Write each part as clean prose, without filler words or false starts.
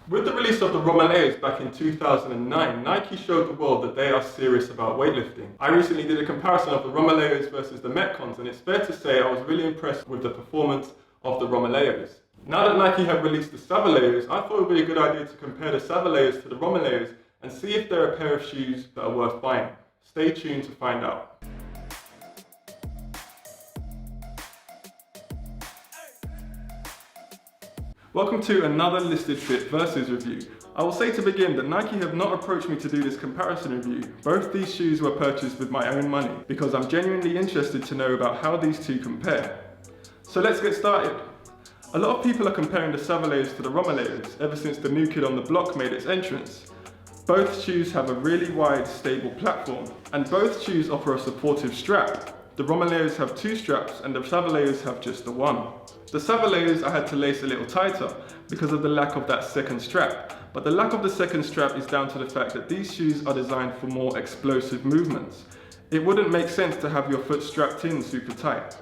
With the release of the Romaleos back in 2009, Nike showed the world that they are serious about weightlifting. I recently did a comparison of the Romaleos versus the Metcons, and it's fair to say I was really impressed with the performance of the Romaleos. Now that Nike have released the Savaleos, I thought it would be a good idea to compare the Savaleos to the Romaleos and see if they're a pair of shoes that are worth buying. Stay tuned to find out. Welcome to another Listed Fit Versus review. I will say to begin that Nike have not approached me to do this comparison review. Both these shoes were purchased with my own money because I'm genuinely interested to know about how these two compare. So let's get started. A lot of people are comparing the Savaleos to the Romaleos ever since the new kid on the block made its entrance. Both shoes have a really wide, stable platform, and both shoes offer a supportive strap. The Romaleos have two straps and the Savaleos have just the one. The Savaleos I had to lace a little tighter because of the lack of that second strap, but the lack of the second strap is down to the fact that these shoes are designed for more explosive movements. It wouldn't make sense to have your foot strapped in super tight.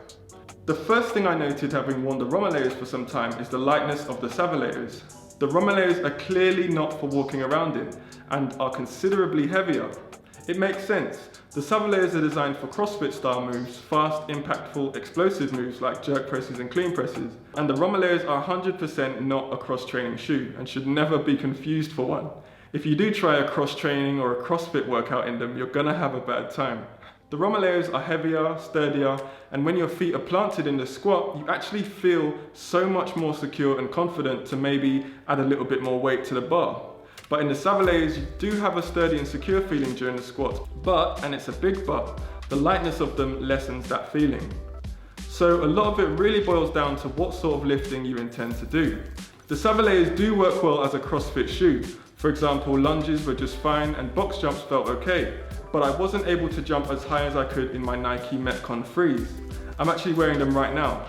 The first thing I noted having worn the Romaleos for some time is the lightness of the Savaleos. The Romaleos are clearly not for walking around in and are considerably heavier. It makes sense. The Savaleos are designed for CrossFit style moves, fast, impactful, explosive moves like jerk presses and clean presses. And the Romaleos are 100% not a cross-training shoe and should never be confused for one. If you do try a cross-training or a CrossFit workout in them, you're gonna have a bad time. The Romaleos are heavier, sturdier, and when your feet are planted in the squat, you actually feel so much more secure and confident to maybe add a little bit more weight to the bar. But in the Savaleos, you do have a sturdy and secure feeling during the squats, but, and it's a big but, the lightness of them lessens that feeling. So a lot of it really boils down to what sort of lifting you intend to do. The Savaleos do work well as a CrossFit shoe. For example, lunges were just fine and box jumps felt okay, but I wasn't able to jump as high as I could in my Nike Metcon Frees. I'm actually wearing them right now.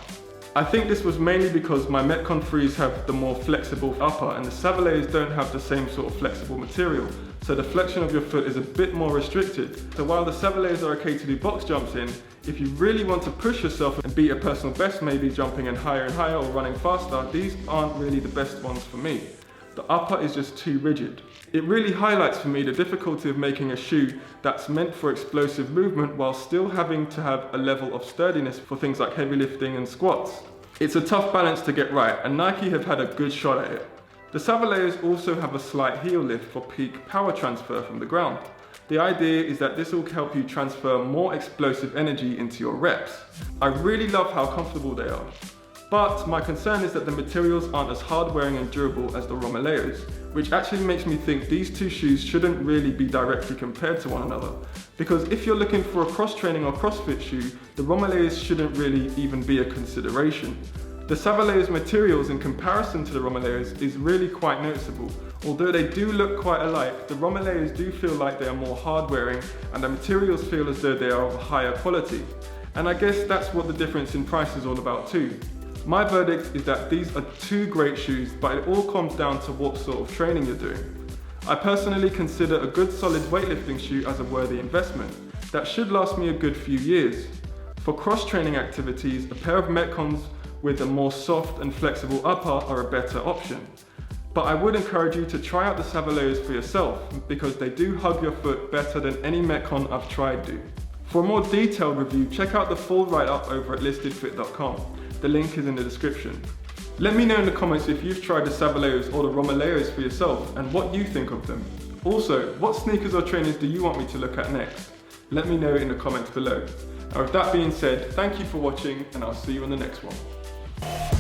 I think this was mainly because my Metcon Frees have the more flexible upper and the Savaleos don't have the same sort of flexible material, so the flexion of your foot is a bit more restricted. So while the Savaleos are okay to do box jumps in, if you really want to push yourself and beat a personal best, maybe jumping in higher and higher or running faster, these aren't really the best ones for me. The upper is just too rigid. It really highlights for me the difficulty of making a shoe that's meant for explosive movement while still having to have a level of sturdiness for things like heavy lifting and squats. It's a tough balance to get right, and Nike have had a good shot at it. The Savaleos also have a slight heel lift for peak power transfer from the ground. The idea is that this will help you transfer more explosive energy into your reps. I really love how comfortable they are. But my concern is that the materials aren't as hard-wearing and durable as the Romaleos, which actually makes me think these two shoes shouldn't really be directly compared to one another. Because if you're looking for a cross-training or CrossFit shoe, the Romaleos shouldn't really even be a consideration. The Savaleos materials in comparison to the Romaleos is really quite noticeable. Although they do look quite alike, the Romaleos do feel like they are more hard-wearing and the materials feel as though they are of a higher quality. And I guess that's what the difference in price is all about too. My verdict is that these are two great shoes, but it all comes down to what sort of training you're doing. I personally consider a good solid weightlifting shoe as a worthy investment that should last me a good few years. For cross-training activities, a pair of Metcons with a more soft and flexible upper are a better option. But I would encourage you to try out the Savaleos for yourself because they do hug your foot better than any Metcon I've tried do. For a more detailed review, check out the full write-up over at listedfit.com. The link is in the description. Let me know in the comments if you've tried the Savaleos or the Romaleos for yourself and what you think of them. Also, what sneakers or trainers do you want me to look at next? Let me know in the comments below. And with that being said, thank you for watching and I'll see you on the next one.